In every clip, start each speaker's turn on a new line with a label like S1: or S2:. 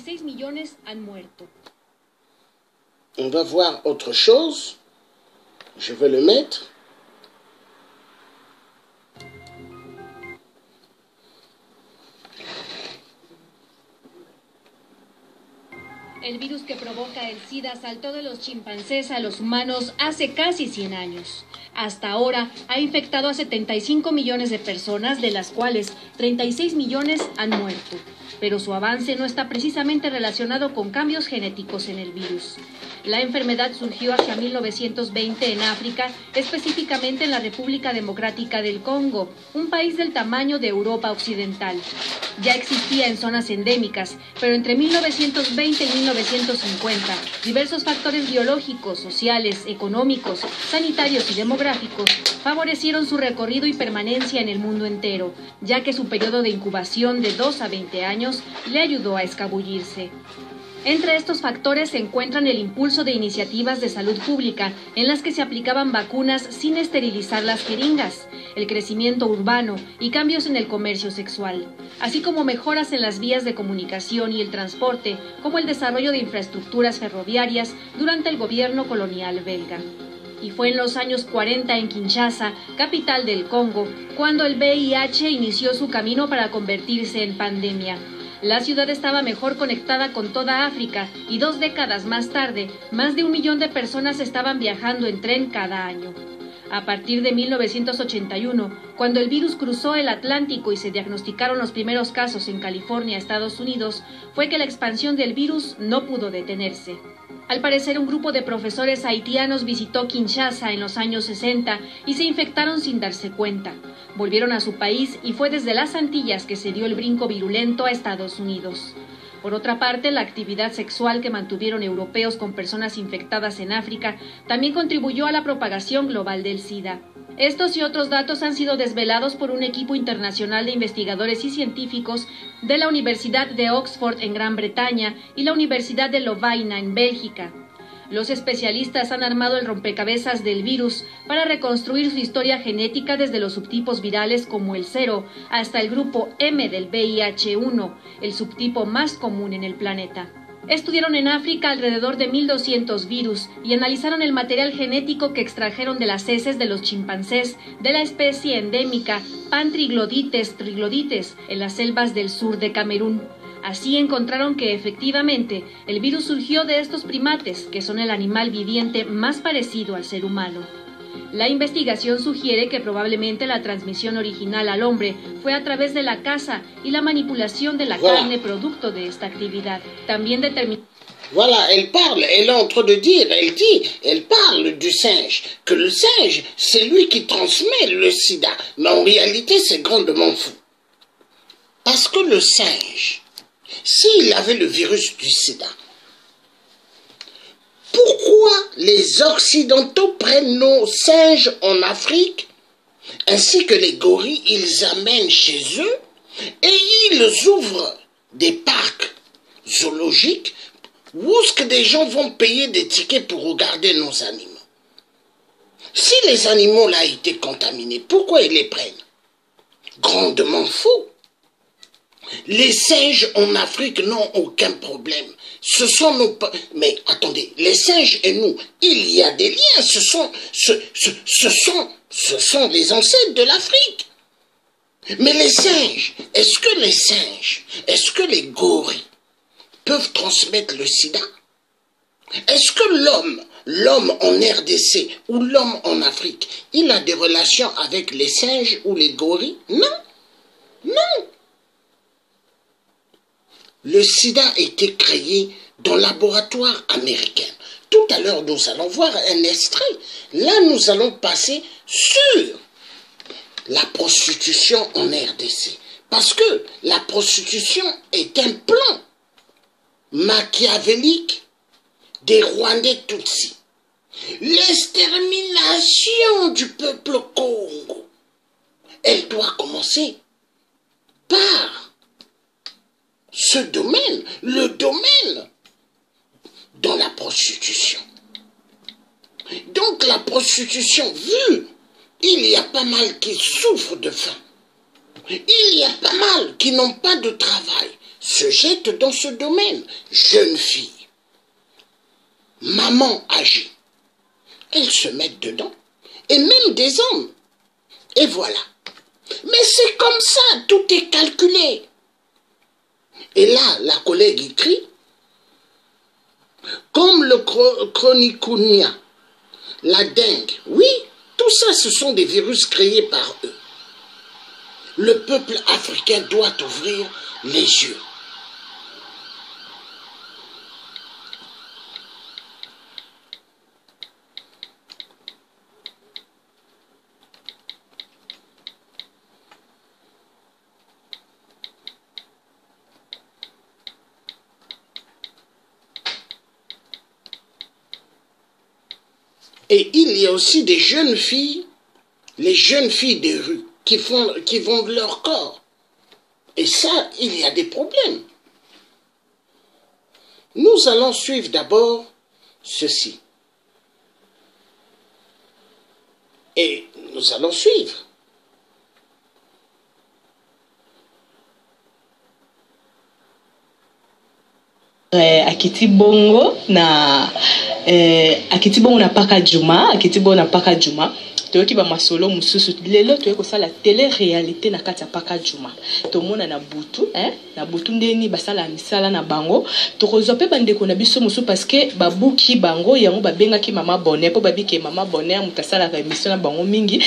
S1: 36 millones han muerto.
S2: On va voir autre chose. Je vais le mettre.
S1: El virus que provoca el SIDA saltó de los chimpancés a los humanos hace casi 100 años. Hasta ahora ha infectado a 75 millones de personas, de las cuales 36 millones han muerto. Pero su avance no está precisamente relacionado con cambios genéticos en el virus. La enfermedad surgió hacia 1920 en África, específicamente en la República Democrática del Congo, un país del tamaño de Europa Occidental. Ya existía en zonas endémicas, pero entre 1920 y 1950, diversos factores biológicos, sociales, económicos, sanitarios y demográficos favorecieron su recorrido y permanencia en el mundo entero, ya que su periodo de incubación de 2 a 20 años le ayudó a escabullirse. Entre estos factores se encuentran el impulso de iniciativas de salud pública en las que se aplicaban vacunas sin esterilizar las jeringas, el crecimiento urbano y cambios en el comercio sexual, así como mejoras en las vías de comunicación y el transporte, como el desarrollo de infraestructuras ferroviarias durante el gobierno colonial belga. Y fue en los años 40 en Kinshasa, capital del Congo, cuando el VIH inició su camino para convertirse en pandemia. La ciudad estaba mejor conectada con toda África y 2 décadas más tarde, más de 1 millón de personas estaban viajando en tren cada año. A partir de 1981, cuando el virus cruzó el Atlántico y se diagnosticaron los primeros casos en California, Estados Unidos, fue que la expansión del virus no pudo detenerse. Al parecer, un grupo de profesores haitianos visitó Kinshasa en los años 60 y se infectaron sin darse cuenta. Volvieron a su país y fue desde las Antillas que se dio el brinco virulento a Estados Unidos. Por otra parte, la actividad sexual que mantuvieron europeos con personas infectadas en África también contribuyó a la propagación global del SIDA. Estos y otros datos han sido desvelados por un equipo internacional de investigadores y científicos de la Universidad de Oxford en Gran Bretaña y la Universidad de Lovaina en Bélgica. Los especialistas han armado el rompecabezas del virus para reconstruir su historia genética desde los subtipos virales como el 0 hasta el grupo M del VIH-1, el subtipo más común en el planeta. Estudiaron en África alrededor de 1.200 virus y analizaron el material genético que extrajeron de las heces de los chimpancés de la especie endémica Pantriglodites triglodites en las selvas del sur de Camerún. Así encontraron que efectivamente el virus surgió de estos primates, que son el animal viviente más parecido al ser humano. La investigación sugiere que probablemente la transmisión original al hombre fue a través de la caza y la manipulación de la carne producto de esta actividad. También determinó...
S2: Voilà, elle parle, elle est en train de dire, elle parle du singe, que le singe, c'est lui qui transmet le sida. Mais en réalité, c'est grandement fou. Parce que le singe, s'il avait le virus du sida, pourquoi les Occidentaux prennent nos singes en Afrique, ainsi que les gorilles, ils amènent chez eux et ils ouvrent des parcs zoologiques où est-ce que des gens vont payer des tickets pour regarder nos animaux? Si les animaux là étaient contaminés, pourquoi ils les prennent? Grandement faux. Les singes en Afrique n'ont aucun problème. Ce sont nos... Mais attendez, les singes et nous, il y a des liens. Ce sont les ancêtres de l'Afrique. Mais les singes, est-ce que les gorilles peuvent transmettre le sida? Est-ce que l'homme en RDC ou l'homme en Afrique, il a des relations avec les singes ou les gorilles? Non, non. Le sida a été créé dans le laboratoire américain. Tout à l'heure, nous allons voir un extrait. Là, nous allons passer sur la prostitution en RDC. Parce que la prostitution est un plan machiavélique des Rwandais Tutsis. L'extermination du peuple Congo, elle doit commencer par ce domaine, le domaine dans la prostitution. Donc la prostitution, vu, il y a pas mal qui souffrent de faim, il y a pas mal qui n'ont pas de travail, se jettent dans ce domaine. Jeunes filles, mamans âgées, elles se mettent dedans. Et même des hommes. Et voilà. Mais c'est comme ça, tout est calculé. Et là, la collègue écrit, comme le chronicunia, la dengue, oui, tout ça, ce sont des virus créés par eux. Le peuple africain doit ouvrir les yeux. Et il y a aussi des jeunes filles, les jeunes filles des rues, qui vendent leur corps. Et ça, il y a des problèmes. Nous allons suivre d'abord ceci. Et nous allons suivre.
S3: Akiti bongo na akiti bongo na paka juma, akiti bongo na paka juma. Toyoki ba masolo mususu lelo toyeko sala télé-réalité na kati ya paka juma. Tomona na butu, na butu ndeni basala misala na bango. Tokozwa pe bandeko na biso musu parce que babuki bango yango babengaki mama bonheur po babiki mama bonheur mutasala ka émission na bango mingi.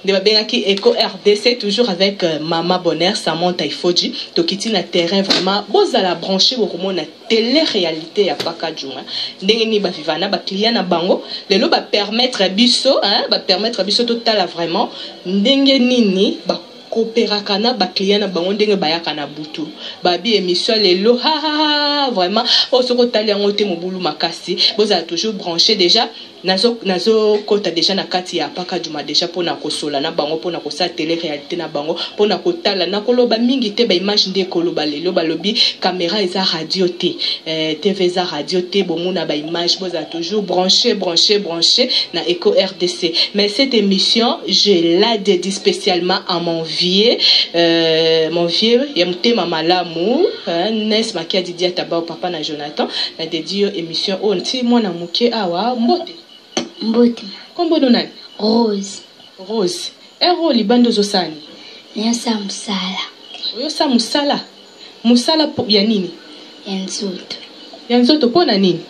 S3: De babengaki Eco RDC toujours avec mama bonheur Samantha Ifoji. Tokiti na terrain vraiment bozala branché bokomona télé-réalité ya paka juma. Ndenge ni ba vivana ba client na bango lelo ba permettre biso, ba permettre biso total vraiment ndenge nini ba coopéraka na ba client na bango ndenge bayaka na butu babi émission lelo vraiment osoko tali yango te mobulu makasi bozala toujours branché déjà nazo kota déjà na kati ya paka juma déjà pona kosola na bango pona kosa télé réalité na bango pona kotala na koloba mingi te ba image nde koloba lelo balobi caméra eza radio te TV eza radio te bomona ba image bozala toujours branché na Eco RDC. Mais cette émission je la dédie spécialement à mon vieux yamutema malamu Nes Makia Didia Tabao papa na Jonathan na dédie émission on ti mwana muke awa mbote
S4: Mbote.
S3: Kombo nani?
S4: Rose.
S3: Rose. Ero libando zosani.
S4: Nyosa musala.
S3: Oyosa musala. Musala ya nini?
S4: Yanzoto.
S3: Yanzoto pona nini?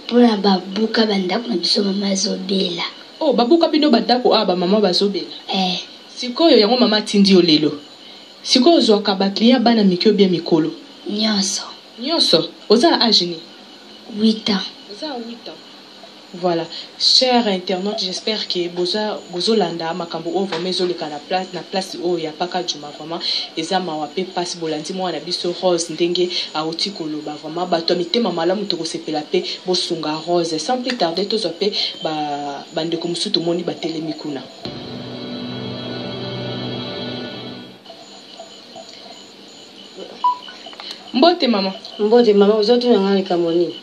S4: Pona babuka bandako na biso mama zobela.
S3: Oh, babuka bino bandako aba mama bazobela. Sikoyo yango mama tindi olelo. Sikoyo zwaka ba client bana mikyo bien mikolo.
S4: Nyonso.
S3: Nyonso. Oza âge ni?
S4: 8 ans.
S3: Oza 8 ans. Voilà, chers internautes, j'espère que bozolanda makambo o vraiment ezoleka na place o ya paka juma vraiment eza mawape passe bolandi mwana biso Rose ndenge auti koloba vraiment bato mitema malamu to kosepela pe bosunga Rose sans plus tarder to zope bande ko musutu moni batelemi kuna. Mbote mama
S5: uzotu nanga likamoni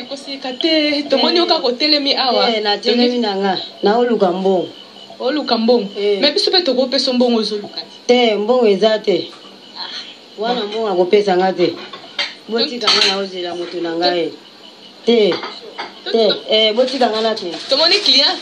S3: koseka te tomoni oka kotelemi awa
S5: na telemi nanga na oluka mbongo
S3: mais biso pe tokopesa mbongo ozoluka
S5: te mbongo eza te wana mbongo akopesa nga te botika nga na ozela moto na ngai te botika nga na te
S3: tomoni client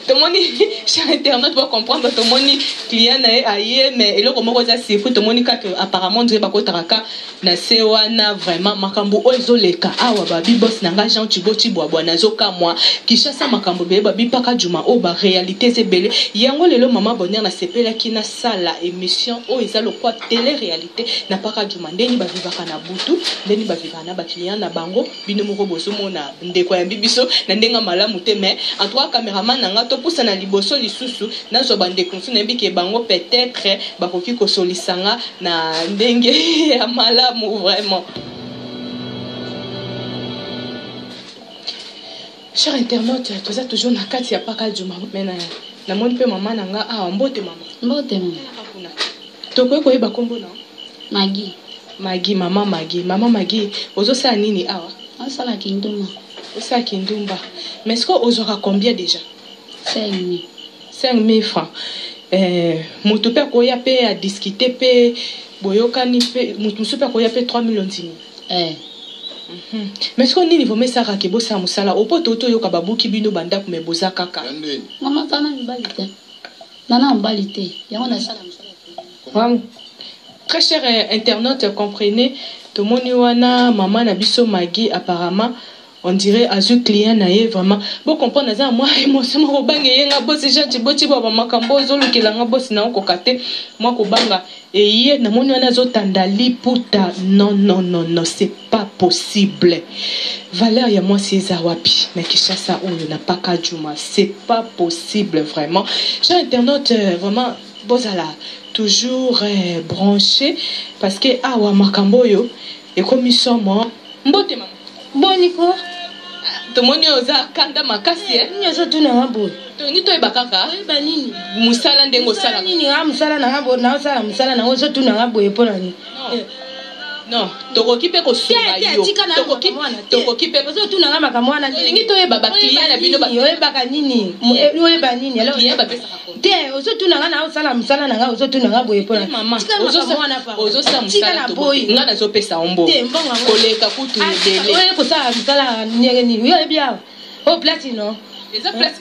S3: tomoni cher internet pour comprendre tomoni client na aye mais eloko moko eza surpris tomoni kaka apparemment nzeba kotaraka na se wana vraiment makambo o ezoleka awa babi boss na nga Jean Chiboti Bwabwa nazoka moi kishasa makambo bele babi paka juma o ba réalité zebele yango lelo mama bonheur na sepela kina sala émission o eza lokwa télé réalité na paka juma ndeni ba vivaka na butu ndeni ba vivaka na ba client na bango bino moko boso mona ndeko ya bibiso na ndenga malamu te mais en trois caméraman nanga to pousa na liboso lisusu nazo bande konsu na biki bango peut-être bakoki kosolisanga na ndenge ya malamu vraiment. Cher internaute, tu as toujours na kati ya paka juma mais na moni pe mama nanga mbote mama toko ko yeba kombo na Magi mama Magi ozosa nini awa
S4: asala kinduma
S3: osa kindumba mais est-ce que ozora combien déjà
S4: 5 000
S3: francs moto pe koya pe a discuter pe boyokani pe mutu pe koya pe 3 millions tini. Mais est-ce qu'on est niveau mais ça ra ke bosa musala opoto to yoka babuki bino banda ku me boza kaka.
S4: Maman kana mbalite. Nana mbalite. Yango na sala musala.
S3: Très cher internaute, comprenez, tout le monde maman na biso Maggie apparemment on dirait azu client nae vraiment bon comprendre ça moi émotion mo banga yenga boss gentil boti ba makambo zolo kelanga boss na ko kate moi ko banga et hier na moni wana zo tandali puta non c'est pas possible valeur ya moi c'est za wapi mais qui ça on n'a pas ka juma c'est pas possible vraiment cher internaute vraiment bozala toujours branché parce que awa makambo yo et comme ils sont moi mbote maman
S4: Boniko
S3: tomoni oza kanda makasi
S4: nyoso tuna ngabo
S3: toni to ebakaka
S4: eba nini
S3: musala ndengo sala
S4: nini musala na ngabo na osala musala na ozo tuna ngabo epona ni
S3: non tokoki pe kosunga yo tokoki pe
S4: ozo tuna ngama kamwana
S3: lingi to eba ba client na bino ba
S4: oyebaka nini oyeba nini alors
S3: client ba pesa
S4: te ozo tuna ngana na osala musala na ngabo ozo tuna ngabo epona
S3: mama ozo sa musala to ngana zo pesa ombo koleka kutu ebele
S4: oye kosala musala ni yo ebia o platino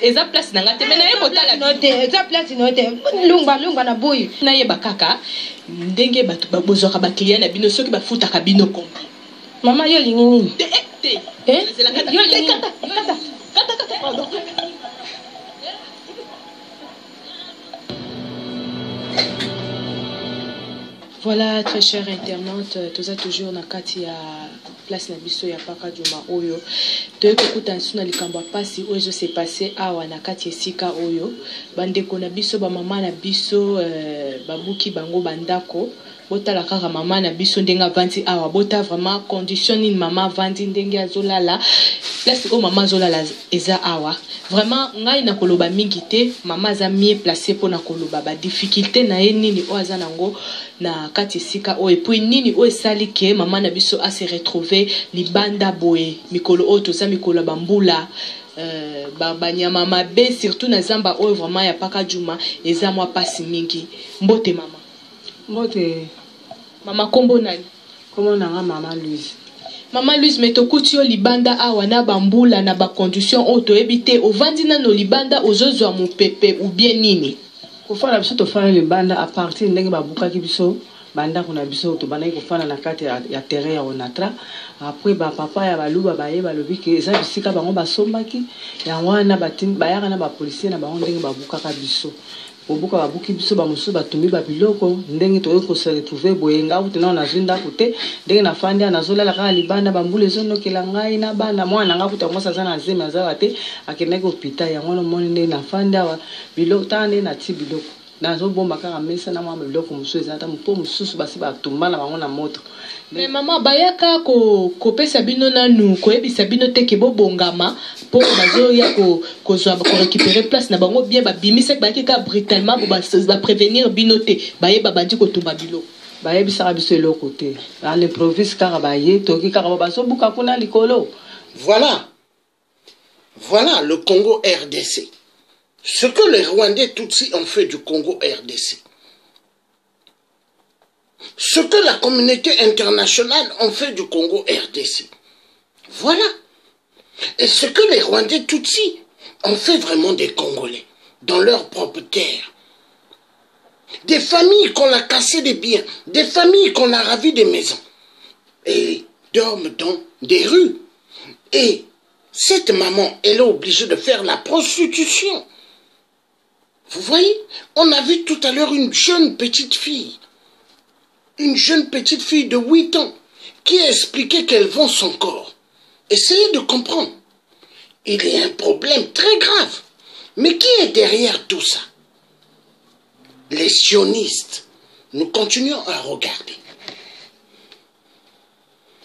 S3: eza place na ngate mais na ye kotala
S4: note eza platino te lungba na boy
S3: na ye bakaka ndenge bato babozwaka ba client na bino soki bafutaka bino kombi
S4: mama yo lingi nini
S3: yo lingi kata pardon. Voilà, très cher internaute, tous a toujours na kati ya place na biso ya paka juma oyo. Toyeko kutansu na likambo pasi oyo se passé awa na kati esika oyo. Bandeko na biso ba mama na biso babuki bango bandako. Botala kaka mama na biso ndenga vandi awa bota vraiment condition ni mama vandi ndenge azolala. Place o mama azolala eza awa. Vraiment ngai na koloba mingi te mama za mieux placé pour na koloba ba difficulté na ye nini o aza nango na kati sika o et puis nini o esali ke mama na biso a se retrouver libanda boye mikolo o to za mikolo bambula banyama mabe surtout na zamba o vraiment ya paka juma eza mwa pasi mingi mbote mama
S5: mbote
S3: mama kombo nani
S5: kombo nanga mama Louise.
S3: Maman Louise metokuti yo libanda awa na bambula na ba condition auto ebité ovandi na no libanda ozozwa mopepe ou bien nini
S5: kofana biso to fana libanda à partir ndenge babuka ki biso banda kuna biso to bana ko fana na kati ya terrain ya Onatra après ba papa ya baluba baye balobi ke eza bisika bango basombaki ya wana batin bayaka na ba policier na bango ndenge babuka ka biso obuka babuki biso ba musu batumbi ba biloko ndenge to ko se retrouver boyenga utena na zinda kote ndenge na fandi anazolala ka libanda bambule zono ngai na bana mwana nga kuta mosa sana zema za te akene ko hôpital ya ngono moni ndenge na fandi awa biloko tande na ti biloko nazo bomba ka mesa na mama biloko musu ezata mpo mususu basi batumba na bango na moto.
S3: Mais maman bayaka ko pesa bino nanu ko ebisa bino teke bobongama po bazo ya ko récupérer place na bango bien ba bimisa ba ka brutalement pour ba prévenir bino te baye ba bandi ko tumba bilo
S5: baye bisa biso le côté à l'improviste car baye toki car ba so buka kuna likolo.
S2: Voilà le Congo RDC. Ce que les Rwandais Tutsis ont fait du Congo RDC. Ce que la communauté internationale ont fait du Congo RDC. Voilà. Et ce que les Rwandais Tutsis ont fait vraiment des Congolais dans leur propre terre. Des familles qu'on a cassé des biens, des familles qu'on a ravi des maisons et dorment dans des rues. Et cette maman, elle est obligée de faire la prostitution. Vous voyez, on a vu tout à l'heure une jeune petite fille de 8 ans qui a expliqué qu'elle vend son corps. Essayez de comprendre. Il y a un problème très grave. Mais qui est derrière tout ça? Les sionistes. Nous continuons à regarder.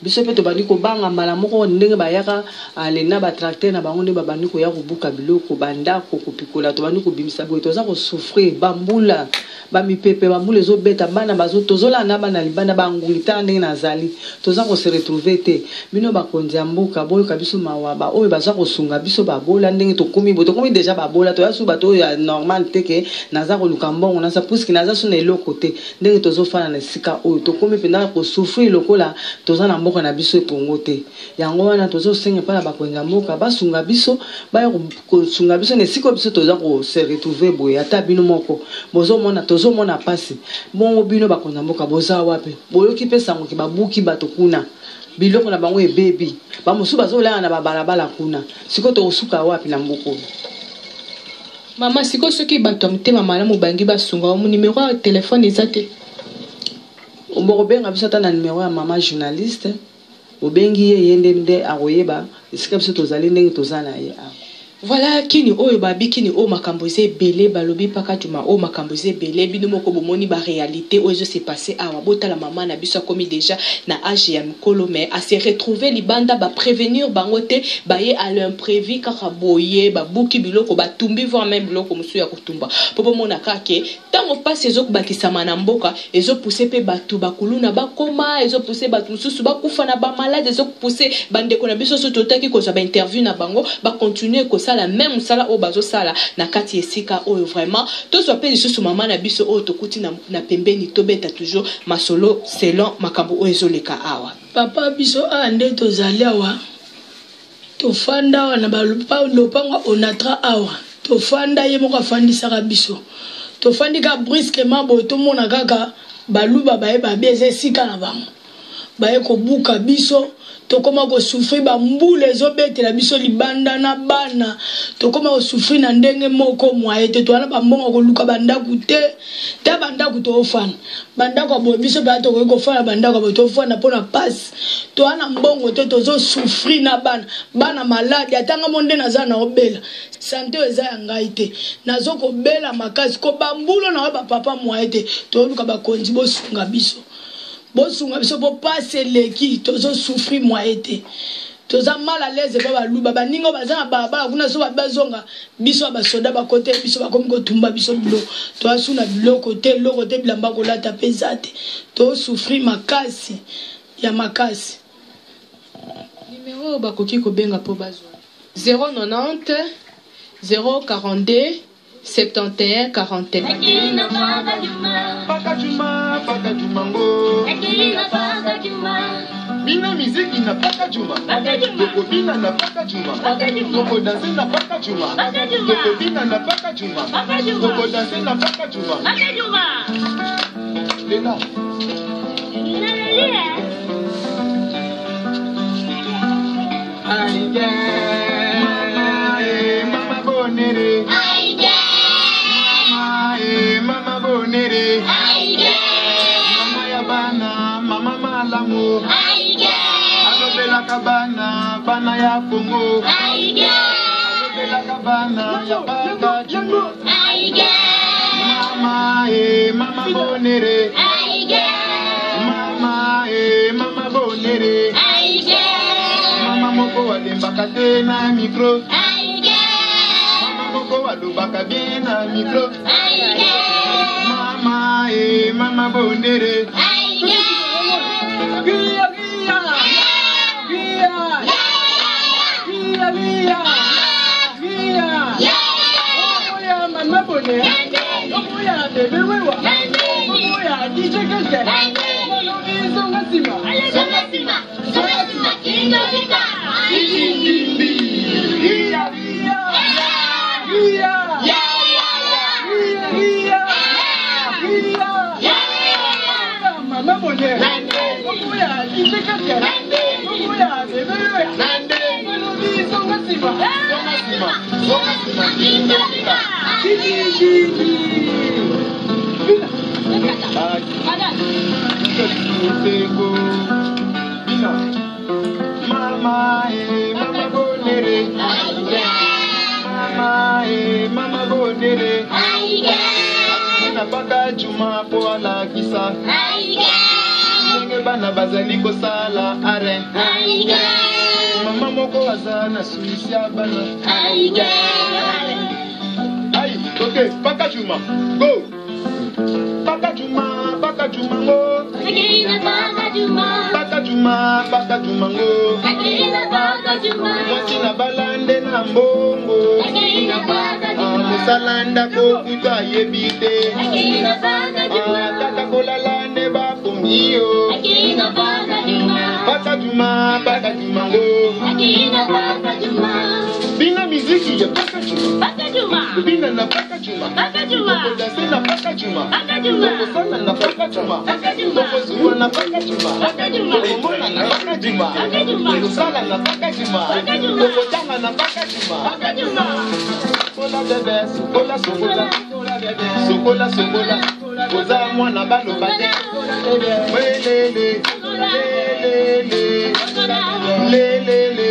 S5: biso pe to bandi ko banga mbala moko ndenge bayaka alena ba tracteur na bango nde babandi ko ya kobuka biloko banda ko kopikola to bandi ko bimisa boye toza ko souffrir bambula ba mipepe bambula zo beta bana bazo tozola na bana libanda bangulita ndenge nazali toza ko se retrouver te bino bakonzi ya mboka boyo kabiso mawa ba oyo baza ko sunga biso babola ndenge to komi bo to komi déjà babola to ya su bato ya normal te ke naza ko luka mbongo na sa puisque naza su na eloko te ndenge tozo fana na sika oyo to komi penda ko souffrir lokola toza na mboka na biso epongo te yango wana tozo senga pala bakonza mboka basunga biso baya ko sunga biso ne siko biso toza ko se retrouver boye ata bino moko bozo mona pasi bongo bino bakonza mboka boza wapi boyoki pesa ngo ki babuki bato kuna biloko na bango ebebi bamosu bazola na babalabala kuna siko to osuka wapi na mboko.
S3: Mama siko soki bato mutema malamu bangi basunga mu numéro ya téléphone ezate
S5: Omboko benga biso ta na numéro ya mama journaliste obengi ye yende nde akoyeba esika biso tozali ndenge tozana ye.
S3: Voilà kini oyo babi kini o makamboze belé balobi pakatuma o makamboze belé bino moko bomoni ba réalité oyo se passé awa bota la maman na biso komi déjà na âge ya mikolo mais a se retrouver libanda ba prévenir bangote baye à l'imprévu kaka boye ba buki biloko ba tumbi voire même biloko musu ya kutumba popo mona kake tango passe ezo bakisa na mboka ezo pousser pe batu bakuluna bakoma ezo pousser batu mususu bakufa na ba malade ezo pousser bande ko na biso so totaki ko za ba interview na bango ba continuer ko la même sala au bazo sala na kati esika oyo vraiment to so pe lisusu mama na biso oyo tokuti na pembeni to beta toujours masolo selon makambo oyo ezoleka awa
S6: papa biso ande tozali awa to fanda wana balupa lopanga onatra awa to fanda ye moko afandisaka biso to fandika brusquement boy to mona kaka baluba baye babeze esika na bango baye kobuka biso tokoma ko souffrir ba mbule ezobetela biso libanda na bana tokoma ko souffrir na ndenge moko mwaye te toana ba mbongo ko luka bandaku te ta bandaku to ofana bandaku abo biso ba to ko fana bandaku abo to ofana pona passe toana mbongo te tozo souffrir na bana malade atanga monde naza na obela santé eza ya ngai te nazo ko bela makasi ko bambulo na ba papa mwaye te to luka ba konzi bo sunga biso bosunga biso po passe leki tozo souffrir moi été toza mal à l'aise ba baluba baningo bazana baba kuna so bazonga biso ba soda ba côté biso ba komi ko tumba biso bilo to asuna biloko te loko te bilamba ko lata pesate to souffrir makasi ya makasi
S3: numéro ba koki ko benga po bazo 090 042 71 41
S7: Pakajumango Bina miziki na Pakajuma Toko bina na Pakajuma Toko danse na Pakajuma Toko bina na Pakajuma Toko danse na Pakajuma Lena Aïe Mama bonere Mama bonere Mama ya bana Mama malamu Alobela kabana Bana ya Congo Alobela kabana Ya Pakajuma Mama Mama bonere Mama bonere Mama moko wadembaka te na micro Mama moko wadobaka bien na micro Mama Mama bonere Mama bonere bébé wewa oya DJ Keke songa sima kinga vita Mama bonere oya DJ Keke oya bébé wewa songa sima kinga vita Mama Mama bonere Mama bonere na Pakajuma po ala kisa bana bazali kosala are mama moko aza na suisi ya bana ai ok paka juma go paka juma ngo paka juma ngo mwasi na balande na mbongo mosalanda kokuta yebi te kaka kolala nde bapongi yo paka juma ngo bina miziki ya paka juma bina na paka juma kodase na paka juma kosala na paka juma kozuwa na paka juma komona na paka juma kosala na paka juma kokotanga na paka juma sokola bebe sokola koza mwana baloba te lelele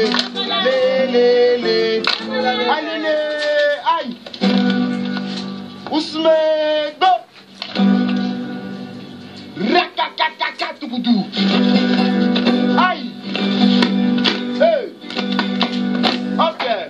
S7: alele ai usme go rakakakaka tukudu ai hey okay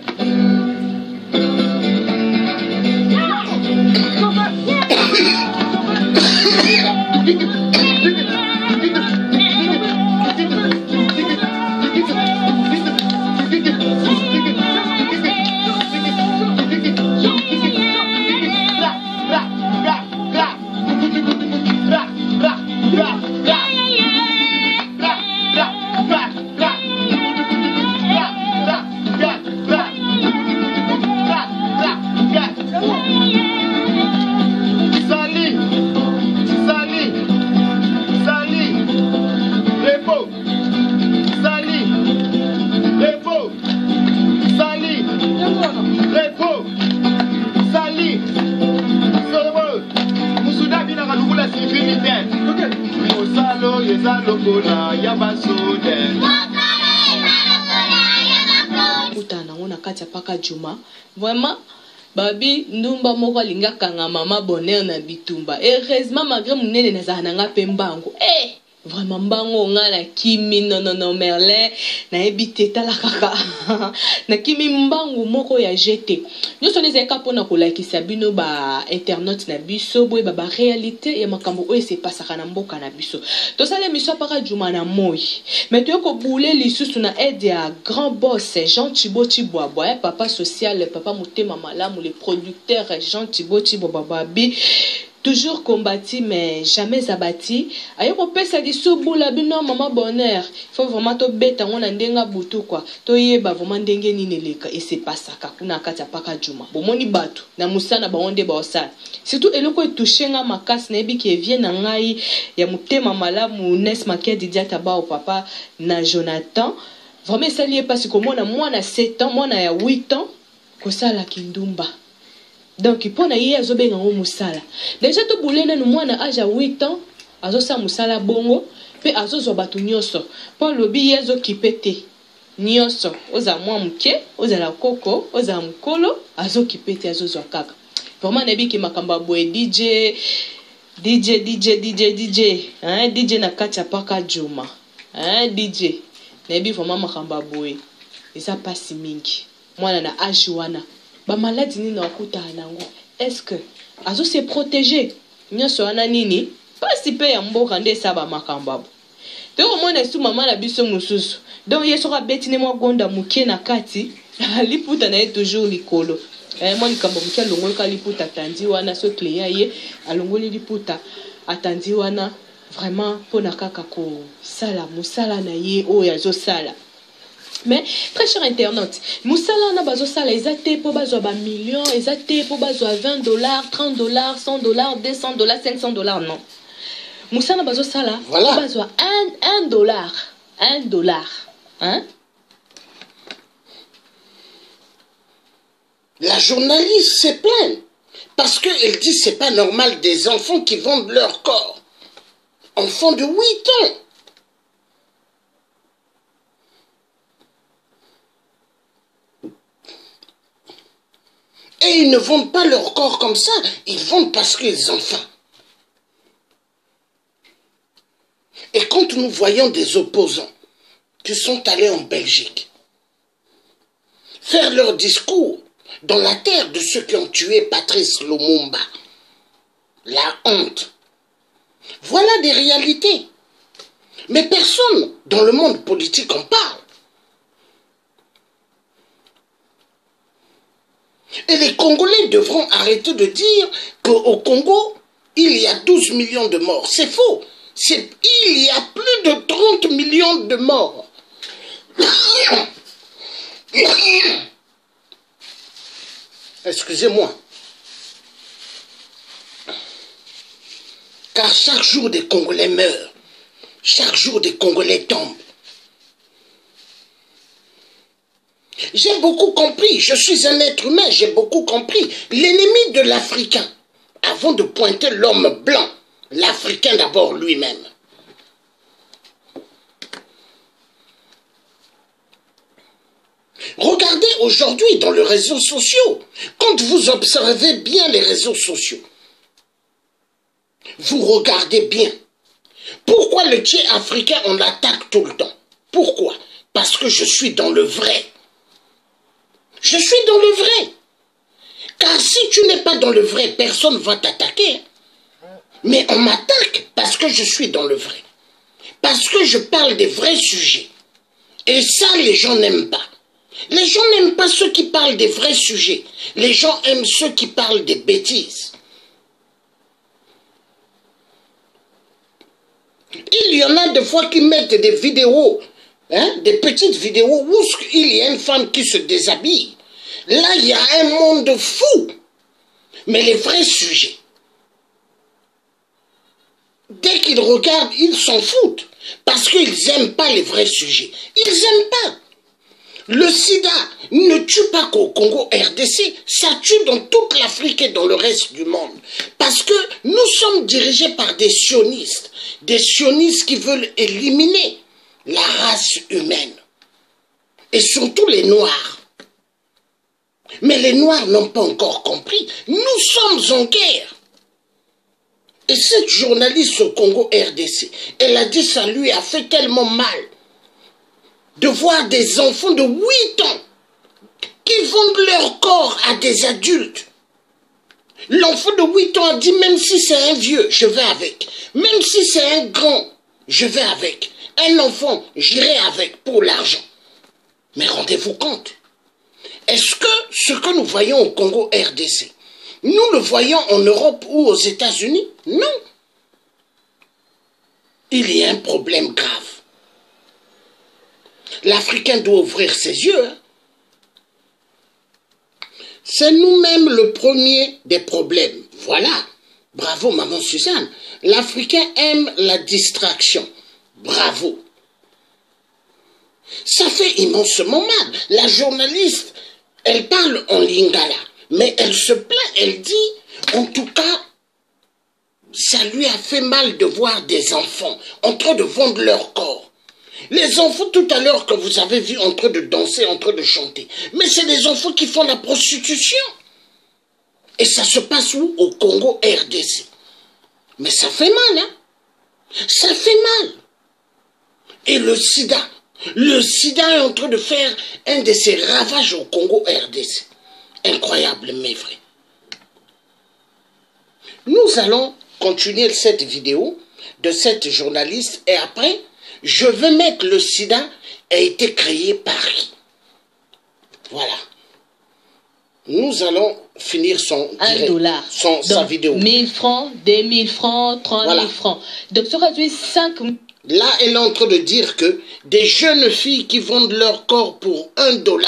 S3: Juma vraiment babi ndumba moko linga kanga mama bonheur na bitumba heureusement malgré munene na nanga pembango vraiment mbango ngala kimi non Merlin na ebite tala kaka na kimi mbango moko ya jeté nyoso les ekapona ko like sabino ba internet na biso boy ba réalité ya makambo oyo se pasaka na mboka na biso to sala miso paka Juma na moi mais to ko boule lisusu na aide ya grand boss Jean Thibaut Chiboabwa papa social papa motema malamu le producteur Jean Thibaut Chiboabwa toujours combattu mais jamais abattu ayoko pesa disubula bino mama bonheur faut vraiment to beta ngona ndenga butu quoi to yeba vraiment ndenge nini leka et c'est pas ça kuna kati paka Juma bomoni batu na musana ba onde ba osala surtout eloko etouchenga makasi na ebi ki vient na ngai ya mutema malamu Nes Makedi diata ba au papa na Jonathan vraiment ça lié parce que moi na 7 ans moi na ya 8 ans ko sala kindumba. Donc, il peut y avoir un musala. Déjà, tout boulé na mwana âge à 8 ans, azo sa musala bongo, pe azo zo batu nyoso. Pour le billet zo kipete. Nyoso, oza mwa mke, oza la koko, oza mkolo, azo kipete azo zo kaka. Vraiment nebi ki makamba boe DJ, hein, DJ na kacha paka Juma. Hein, DJ. Nebi vraiment makamba boe. Eza pasi mingi. Mwana na âge wana. Ba maladie ni na okuta nango est-ce que azo se protéger nyoso ana nini pasi pe ya mboka nde saba makamba te o mona su mama la biso mususu donc yeso ka betine mo gonda muke na kati liputa na toujours likolo mo likambo muke longo ka liputa tandi wana so clé ye alongoli liputa atandi wana vraiment pona kaka ko sala musala na ye o ya zo sala. Mais très cher internaute, Moussala na bazo sala ezate po bazo ba millions, ezate po bazo $20, $30, $100, $200, $500 non. Moussala bazo sala
S2: voilà.
S3: Bazo $1, hein?
S2: La journaliste se plaint parce qu'elle dit c'est pas normal des enfants qui vendent leur corps. Enfants de 8 ans. Et ils ne vendent pas leur corps comme ça, ils vendent parce qu'ils ont faim. Et quand nous voyons des opposants qui sont allés en Belgique faire leur discours dans la terre de ceux qui ont tué Patrice Lumumba, la honte. Voilà des réalités. Mais personne dans le monde politique en parle. Et les Congolais devront arrêter de dire qu'au Congo, il y a 12 millions de morts. C'est faux. Il y a plus de 30 millions de morts. Excusez-moi. Car chaque jour des Congolais meurent. Chaque jour des Congolais tombent. J'ai beaucoup compris. Je suis un être humain. J'ai beaucoup compris. L'ennemi de l'Africain, avant de pointer l'homme blanc, l'Africain d'abord lui-même. Regardez aujourd'hui dans les réseaux sociaux, quand vous observez bien les réseaux sociaux, vous regardez bien. Pourquoi le Tchè africain, on l'attaque tout le temps? Pourquoi? Parce que je suis dans le vrai. Je suis dans le vrai. Car si tu n'es pas dans le vrai, personne ne va t'attaquer. Mais on m'attaque parce que je suis dans le vrai. Parce que je parle des vrais sujets. Et ça, les gens n'aiment pas. Les gens n'aiment pas ceux qui parlent des vrais sujets. Les gens aiment ceux qui parlent des bêtises. Il y en a des fois qui mettent des vidéos, des petites vidéos où il y a une femme qui se déshabille. Là, il y a un monde fou. Mais les vrais sujets, dès qu'ils regardent, ils s'en foutent. Parce qu'ils n'aiment pas les vrais sujets. Ils n'aiment pas. Le sida ne tue pas qu'au Congo RDC, ça tue dans toute l'Afrique et dans le reste du monde. Parce que nous sommes dirigés par des sionistes qui veulent éliminer la race humaine. Et surtout les Noirs. Mais les Noirs n'ont pas encore compris. Nous sommes en guerre. Et cette journaliste au Congo RDC, elle a dit ça lui a fait tellement mal de voir des enfants de 8 ans qui vendent leur corps à des adultes. L'enfant de 8 ans a dit, même si c'est un vieux, je vais avec. Même si c'est un grand, je vais avec. Un enfant, j'irai avec pour l'argent. Mais rendez-vous compte. Est-ce que ce que nous voyons au Congo RDC, nous le voyons en Europe ou aux États-Unis? Non. Il y a un problème grave. L'Africain doit ouvrir ses yeux. C'est nous-mêmes le premier des problèmes. Voilà. Bravo, maman Suzanne. L'Africain aime la distraction. Bravo. Ça fait immensement mal. La journaliste, elle parle en lingala, mais elle se plaint, elle dit, en tout cas, ça lui a fait mal de voir des enfants en train de vendre leur corps. Les enfants tout à l'heure que vous avez vus en train de danser, en train de chanter, mais c'est des enfants qui font la prostitution. Et ça se passe où? Au Congo RDC. Mais ça fait mal, hein? Ça fait mal. Et le sida est en train de faire un de ses ravages au Congo RDC. Incroyable, mais vrai. Nous allons continuer cette vidéo de cette journaliste et après, je vais mettre le sida a été créé par qui. Voilà. Nous allons finir son
S3: $1.
S2: Sa vidéo.
S3: 1000 francs, 2000 francs, 30 000 francs. Donc, ça réduit 5 000.
S2: Là, elle est en train de dire que des jeunes filles qui vendent leur corps pour $1,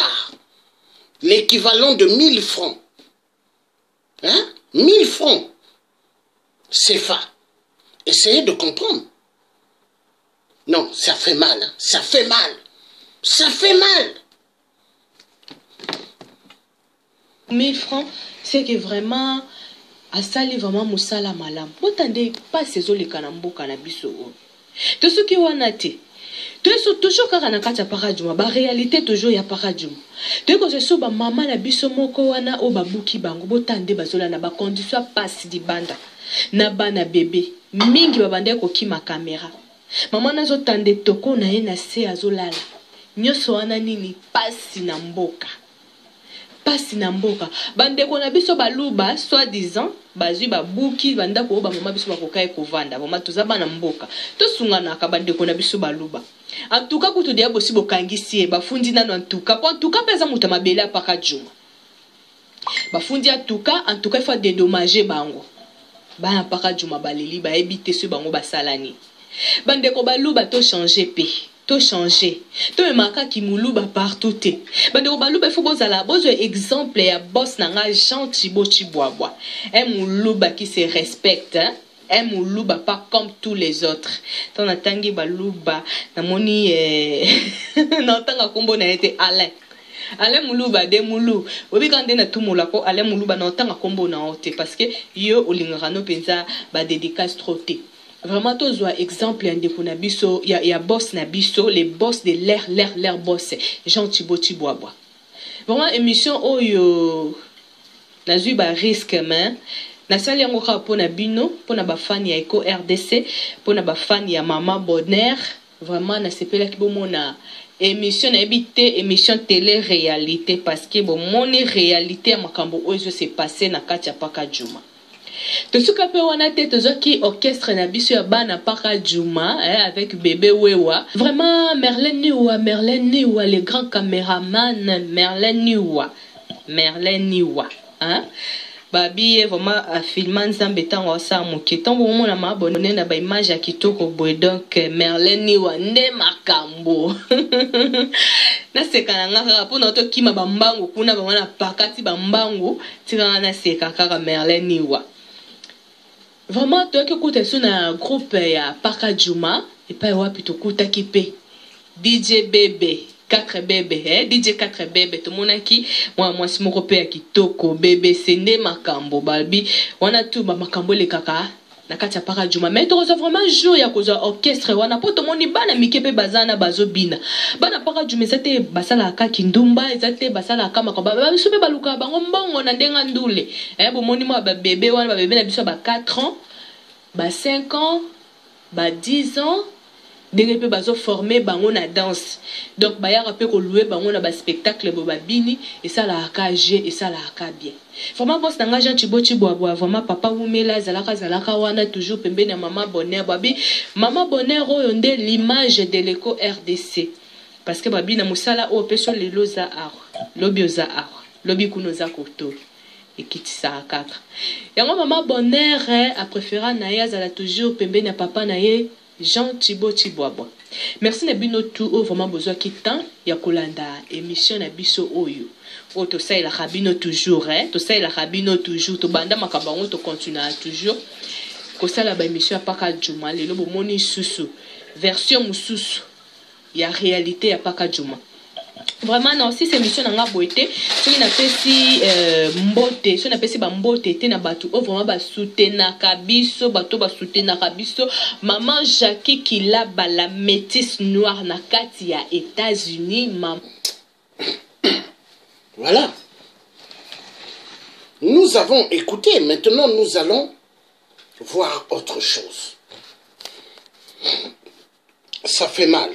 S2: l'équivalent de 1000 francs. Hein? 1000 francs. CFA. Essayez de comprendre. Non, ça fait mal. Hein? Ça fait mal. Ça fait mal.
S3: 1000 francs, c'est que vraiment, à sali vraiment moussala malam. Vous n'entendez pas ces oli kanambo kanabiso. Tout ce qui est wanate. Toujours quand on a kacha paradjuma, ba réalité toujours ya paradjuma. Dès que je suis ba maman na biso moko wana o babuki bango botande bazola na ba condition passe di banda. Na bana bébé mingi babande ko kima caméra. Maman nazo tande toko na ye na se azolala. Nyoso wana nini pasi na mboka. Pasi na mboka. Bandeko na biso baluba soi-disant bazui babuki banda ko ba mama biso bakoka ekovanda. Mama tozaba na mboka. To sungana ka bandeko na biso baluba. En tout cas kutu dia bosi bokangisi bafundi nano en tout cas pesa muta mabele apaka juma. Bafundi en tout cas il faut dédommager bango. Ba apaka juma baleli ba ebite so bango basalani. Bandeko baluba to changer pe. To changer. To emaka ki muluba partout te. Bandeko baluba il faut bozala bozo exemple ya boss nanga Jean Thibaut Chiboabwa. Un muluba qui se respecte, hein? Un muluba pas comme tous les autres. Ton atangi baluba na moni n'entanga kombo na été Alain. Alain muluba de mulu. Obi kande na tumula ko Alain muluba n'entanga kombo na ote parce que yo olingano penza ba dédicace trop te. Vraiment tous exemple ndeko na biso ya boss na biso les boss de l'air boss Jean Thibaut Chiboabwa. Vraiment émission oyo nazui ba risque mais na sali yango ka pona bino pona ba fan ya Eco RDC pona ba fan ya Mama Bonheur vraiment na sepela ki bomona émission na ebité émission télé réalité parce que bon moni réalité ya makambo oyo se passé na kati ya paka juma. Tosuka pe wana te tozoki orchestre na biso ya bana paka juma avec bébé Wewa. Vraiment Merlin Niwa le grand caméraman Merlin Niwa hein. Babi vraiment filmant nzambe tango sa moketon bomo na mabonne na ba image ya kitoko boy donc Merlin Niwa nde makambo na seka nga kaka pona to kima bambangu kuna ba wana pakati bambangu tika na seka kaka Merlin Niwa. Vraiment toi que koute sur na groupe ya Paka Juma et pas wapi to kuta kipe DJ Bébé 4 bébé DJ 4 bébé to monaki moi simoko pe ya kitoko bébé sende makambo balbi wana tu ba makambo le kaka na kati ya Paka Juma mais to vraiment jour ya koza orchestre wana po to moni bana mikepe bazana bazobina bana Paka Juma zate basala ka kindumba zate basala ka makambo ba biso be baluka bango mbongo na ndenga ndule bo moni mo ba bébé wana ba bébé na biso ba 4 ans ba 5 ans ba 10 ans denge pe bazo former bango na danse donc ba yaka pe ko louer bango na ba spectacle bo babini et ça la KG et ça la ka bien vraiment boss nanga Jean Thibaut Chiboabwa vraiment papa Wumela zalaka wana toujours pembe na Mama Bonheur babi Mama Bonheur oyo nde l'image de l'Eco RDC parce que babi na musala o peso lelo za ar lobi oza ar lobi kuno za koto ekitisa 4 yango Mama Bonheur a préféré na ya zala toujours pembe na papa na ye Jean Thibaut Chiboabwa. Merci na bino tout o vraiment besoin ki temps ya kolanda émission na biso oyo. O to sai la rabino toujours to sai la rabino toujours to banda makabango to continue toujours. Ko sala ba émission ya Paka Juma lelo bo moni susu version mususu ya réalité ya Paka Juma. Vraiment non si c'est mission nga boité so na pesi mbote so na pesi ba mbote te na batu o vraiment ba soutenaka biso bato ba soutenaka biso maman Jackie qui la la métisse noire na kati ya États-Unis
S2: Voilà. Nous avons écouté, maintenant nous allons voir autre chose. Ça fait mal.